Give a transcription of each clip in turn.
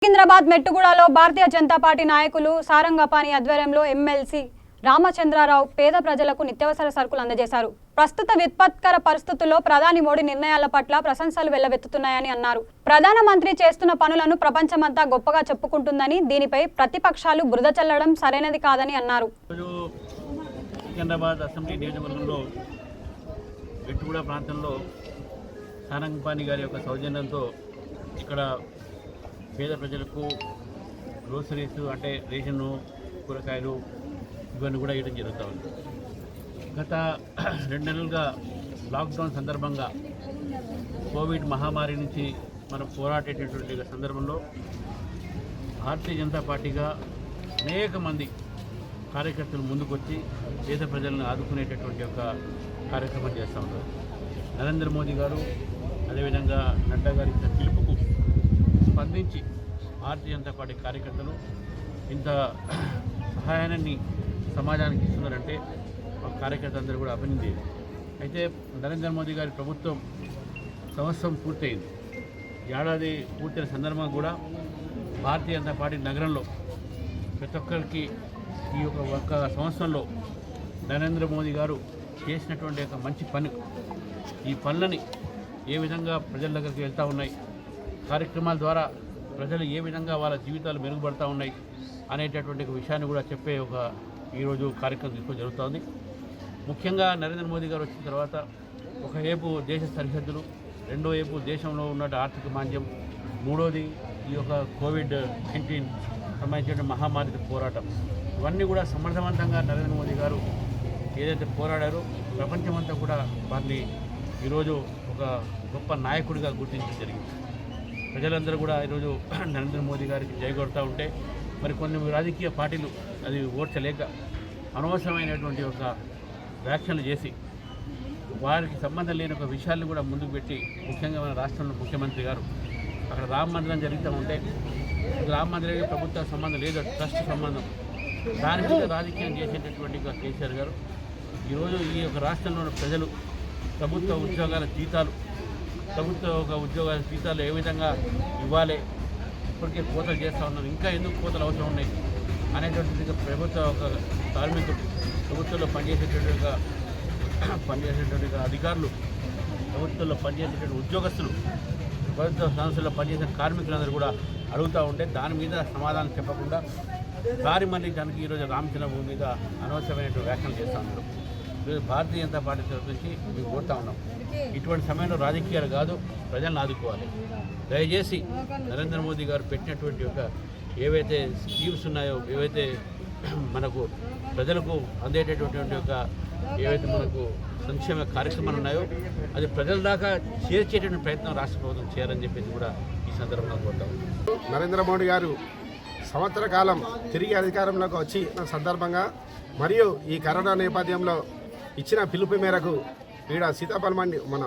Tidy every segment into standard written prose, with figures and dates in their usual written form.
Secunderabad మెట్టుగూడలో Bharatiya Janata party నాయకులు సారంగపాణి ఆధ్వర్యంలో MLC Ramachandra Rao పేద ప్రజలకు నిత్యావసర సరుకులు అందజేశారు. ప్రస్తుత విపత్కర పరిస్థితుల్లో ప్రధాని మోడీ నిర్ణయాల పట్ల ప్రశంసలు వెల్లవెత్తుతున్నాయని అన్నారు. ప్రధానమంత్రి చేస్తున్న పనులను ప్రపంచమంతా గొప్పగా చెప్పుకుంటుందని, దీనిపై ప్రతిపక్షాలు బురద చల్లడం సరైనది కాదని అన్నారు. సికింద్రాబాద్ అసెంబ్లీ నియోజకవర్గంలో మెట్టుగూడ ప్రాంతంలో సారంగపాణి గారి యొక్క సౌజన్యంతో ఇక్కడ పేద ప్రజలకు గ్రోసరీస్ అంటే రేషను, కూరగాయలు ఇవన్నీ కూడా ఇవ్వడం జరుగుతూ ఉంది. గత 2 నెలలుగా లాక్డౌన్ సందర్భంగా కోవిడ్ మహమ్మారి నుంచి మనం పోరాడేటటువంటి సందర్భంలో భారతీయ జనతా పార్టీగా అనేక మంది కార్యకర్తలు ముందుకొచ్చి పేద ప్రజలను ఆదుకునేటటువంటి ఒక కార్యక్రమం చేస్తూ ఉన్నారు. నరేంద్ర మోదీ గారు అదేవిధంగా నడ్డా గారి పిలుపుకు స్పందించి భారతీయ జనతా పార్టీ కార్యకర్తలు ఇంత సహాయాన్ని సమాజానికి ఇస్తున్నారంటే ఆ కార్యకర్తలందరూ కూడా అభినందించారు. అయితే నరేంద్ర మోదీ గారి ప్రభుత్వం సంవత్సరం పూర్తయింది. ఏడాది పూర్తయిన సందర్భంగా కూడా భారతీయ జనతా పార్టీ నగరంలో ప్రతి ఒక్కరికి ఈ ఒక సంవత్సరంలో నరేంద్ర మోదీ గారు చేసినటువంటి ఒక మంచి పని, ఈ పనులని ఏ విధంగా ప్రజల దగ్గరికి వెళ్తూ ఉన్నాయి, కార్యక్రమాల ద్వారా ప్రజలు ఏ విధంగా వాళ్ళ జీవితాలు మెరుగుపడతా ఉన్నాయి అనేటటువంటి విషయాన్ని కూడా చెప్పే ఒక ఈరోజు కార్యక్రమం తీసుకోవడం జరుగుతోంది. ముఖ్యంగా నరేంద్ర మోదీ గారు వచ్చిన తర్వాత ఒకవైపు దేశ సరిహద్దులు, రెండో వైపు దేశంలో ఉన్న ఆర్థిక మాంద్యం, మూడోది ఈ యొక్క కోవిడ్-19 సంబంధించిన మహమ్మారితో పోరాటం, ఇవన్నీ కూడా సమర్థవంతంగా నరేంద్ర మోదీ గారు ఏదైతే పోరాడారో ప్రపంచమంతా కూడా వారిని ఈరోజు ఒక గొప్ప నాయకుడిగా గుర్తించడం జరిగింది. ప్రజలందరూ కూడా ఈరోజు నరేంద్ర మోదీ గారికి జయగొడతా ఉంటే మరి కొన్ని రాజకీయ పార్టీలు అది ఓర్చలేక అనవసరమైనటువంటి ఒక వ్యాఖ్యలు చేసి వారికి సంబంధం లేని ఒక విషయాలను కూడా ముందుకు పెట్టి, ముఖ్యంగా మన రాష్ట్రంలో ముఖ్యమంత్రి గారు అక్కడ రామ మందిరం జరుగుతూ ఉంటే రామ మందిరానికి ప్రభుత్వ సంబంధం లేదు, ట్రస్ట్ సంబంధం, దాని మీద రాజకీయం చేసేటటువంటి కేసీఆర్ గారు ఈరోజు ఈ యొక్క రాష్ట్రంలో ఉన్న ప్రజలు ప్రభుత్వ ఉద్యోగాల జీతాలు ఏ విధంగా ఇవ్వాలి, ఇప్పటికే కోతలు చేస్తూ ఉన్నారు, ఇంకా ఎందుకు కోతలు అవసరం ఉన్నాయి అనేటువంటిది ప్రభుత్వ ఒక కార్మికుడు, ప్రభుత్వంలో పనిచేసేటువంటి అధికారులు, ప్రభుత్వంలో పనిచేసేటువంటి ఉద్యోగస్తులు, ప్రభుత్వ సంస్థల్లో పనిచేసే కార్మికులందరూ కూడా అడుగుతూ ఉంటే దాని మీద సమాధానం చెప్పకుండా దారి మళ్లించడానికి ఈరోజు రామచంద్రబాబు మీద అనవసరమైనటువంటి వ్యాఖ్యలు చేస్తూ ఉన్నారు. ఈరోజు భారతీయ జనతా పార్టీ తరఫు నుంచి మేము కోరుతా ఉన్నాం, ఇటువంటి సమయంలో రాజకీయాలు కాదు, ప్రజలను ఆదుకోవాలి. దయచేసి నరేంద్ర మోదీ గారు పెట్టినటువంటి ఒక ఏవైతే స్కీమ్స్ ఉన్నాయో, ఏవైతే మనకు ప్రజలకు అందేటటువంటి ఒక ఏవైతే మనకు సంక్షేమ కార్యక్రమాలు ఉన్నాయో అది ప్రజల దాకా చేర్చేటువంటి ప్రయత్నం రాష్ట్ర ప్రభుత్వం చేయాలని చెప్పేసి కూడా ఈ సందర్భంగా కోరుతాం. నరేంద్ర మోడీ గారు సంవత్సర కాలం తిరిగి అధికారంలోకి వచ్చి సందర్భంగా మరియు ఈ కరోనా నేపథ్యంలో ఇచ్చిన పిలుపు మేరకు ఈడ సీతాఫలమండి మన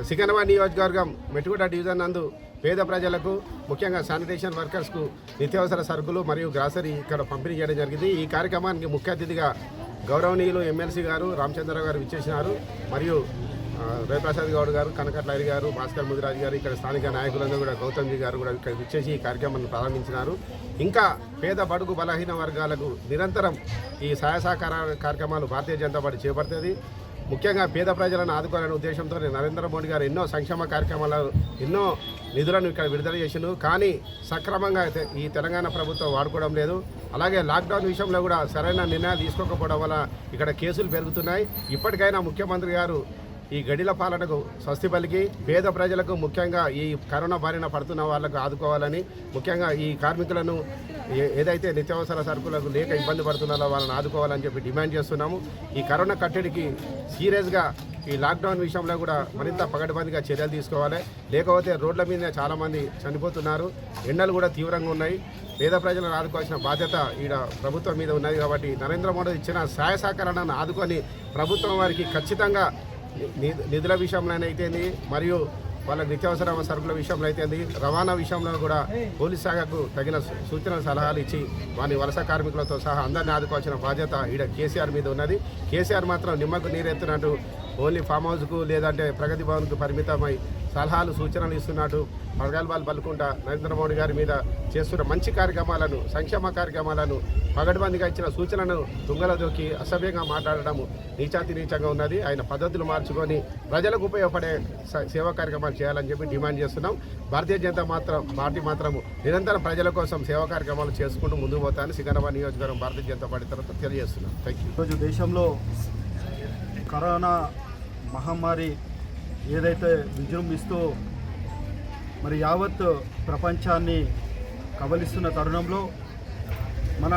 సికింద్రాబాద్ నియోజకవర్గం మెట్టుగూడ డివిజన్ నందు పేద ప్రజలకు, ముఖ్యంగా శానిటేషన్ వర్కర్స్కు నిత్యావసర సరుకులు మరియు గ్రాసరీ ఇక్కడ పంపిణీ చేయడం జరిగింది. ఈ కార్యక్రమానికి ముఖ్య అతిథిగా గౌరవనీయులు ఎమ్మెల్సీ గారు రామచంద్రరావు గారు విచ్చేసినారు. మరియు రవిప్రసాద్ గౌడ్ గారు, కనకట్ల హరి గారు, భాస్కర్ ముదిరాజు గారు, ఇక్కడ స్థానిక నాయకులందరూ కూడా గౌతమ్జీ గారు కూడా ఇక్కడ విచ్చేసి ఈ కార్యక్రమాన్ని ప్రారంభించినారు. ఇంకా పేద బడుగు బలహీన వర్గాలకు నిరంతరం ఈ సహాయ సహకార కార్యక్రమాలు భారతీయ జనతా పార్టీ చేపడుతుంది. ముఖ్యంగా పేద ప్రజలను ఆదుకోవాలనే ఉద్దేశంతో నరేంద్ర మోడీ గారు ఎన్నో సంక్షేమ కార్యక్రమాలు, ఎన్నో నిధులను ఇక్కడ విడుదల చేసిండు. కానీ సక్రమంగా ఈ తెలంగాణ ప్రభుత్వం వాడుకోవడం లేదు. అలాగే లాక్డౌన్ విషయంలో కూడా సరైన నిర్ణయాలు తీసుకోకపోవడం వల్ల ఇక్కడ కేసులు పెరుగుతున్నాయి. ఇప్పటికైనా ముఖ్యమంత్రి గారు ఈ గడిల పాలనకు స్వస్తి పలికి పేద ప్రజలకు, ముఖ్యంగా ఈ కరోనా బారిన పడుతున్న వాళ్లకు ఆదుకోవాలని, ముఖ్యంగా ఈ కార్మికులను ఏదైతే నిత్యావసర సరుకులకు లేక ఇబ్బంది పడుతున్నారో వాళ్ళని ఆదుకోవాలని చెప్పి డిమాండ్ చేస్తున్నాము. ఈ కరోనా కట్టడికి సీరియస్గా ఈ లాక్డౌన్ విషయంలో కూడా మరింత పకడ్బందీగా చర్యలు తీసుకోవాలి. లేకపోతే రోడ్ల మీద చాలామంది చనిపోతున్నారు, ఎండలు కూడా తీవ్రంగా ఉన్నాయి. పేద ప్రజలను ఆదుకోవాల్సిన బాధ్యత ఈడ ప్రభుత్వం మీద ఉన్నది. కాబట్టి నరేంద్ర మోడీ ఇచ్చిన సహాయ సహకారాలను ఆదుకొని ప్రభుత్వం వారికి ఖచ్చితంగా నిధుల విషయంలో అయితేంది, మరియు వాళ్ళ నిత్యావసర సరుకుల విషయంలో అయితేంది, రవాణా విషయంలో కూడా పోలీస్ శాఖకు తగిన సూచనలు సలహాలు ఇచ్చి వారి వలస కార్మికులతో సహా అందరినీ ఆదుకోవాల్సిన బాధ్యత ఈడ కేసీఆర్ మీద ఉన్నది. కేసీఆర్ మాత్రం నిమ్మకు నీరెత్తినట్టు ఓన్లీ ఫామ్ హౌస్కు లేదంటే ప్రగతి భవన్కు పరిమితమై సలహాలు సూచనలు ఇస్తున్నాడు. ప్రగల్భాలు పలుకుంటా నరేంద్ర మోడీ గారి మీద చేస్తున్న మంచి కార్యక్రమాలను, సంక్షేమ కార్యక్రమాలను, పగడ్బందీగా ఇచ్చిన సూచనలను తుంగలో దొక్కి అసభ్యంగా మాట్లాడడము నీచంగా ఉన్నది. ఆయన పద్ధతులు మార్చుకొని ప్రజలకు ఉపయోగపడే సేవా కార్యక్రమాలు చేయాలని చెప్పి డిమాండ్ చేస్తున్నాం. భారతీయ జనతా పార్టీ మాత్రము నిరంతరం ప్రజల కోసం సేవా కార్యక్రమాలు చేసుకుంటూ ముందుకు పోతానని సికింద్రాబాద్ నియోజకవర్గం భారతీయ జనతా పార్టీ తరఫున తెలియజేస్తున్నాం. Thank you. ఈరోజు దేశంలో కరోనా మహమ్మారి ఏదైతే విజృంభిస్తూ మరి యావత్ ప్రపంచాన్ని కబలిస్తున్న తరుణంలో మన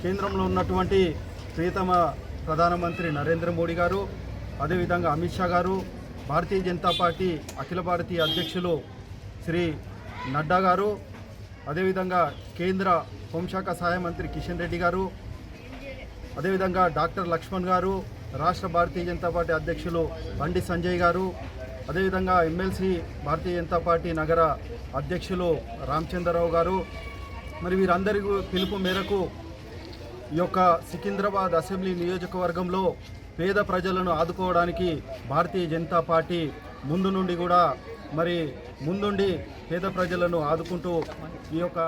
కేంద్రంలో ఉన్నటువంటి ప్రియతమ ప్రధానమంత్రి నరేంద్ర మోడీ గారు, అదేవిధంగా అమిత్ షా గారు, భారతీయ జనతా పార్టీ అఖిల భారతీయ అధ్యక్షులు శ్రీ నడ్డా గారు, అదేవిధంగా కేంద్ర హోంశాఖ సహాయ మంత్రి కిషన్ రెడ్డి గారు, అదేవిధంగా డాక్టర్ లక్ష్మణ్ గారు, రాష్ట్ర భారతీయ జనతా పార్టీ అధ్యక్షులు బండి సంజయ్ గారు, అదేవిధంగా ఎమ్మెల్సీ భారతీయ జనతా పార్టీ నగర అధ్యక్షులు రామచంద్రరావు గారు, మరి వీరందరి పిలుపు మేరకు ఈ యొక్క సికింద్రాబాద్ అసెంబ్లీ నియోజకవర్గంలో పేద ప్రజలను ఆదుకోవడానికి భారతీయ జనతా పార్టీ ముందుండి పేద ప్రజలను ఆదుకుంటూ ఈ యొక్క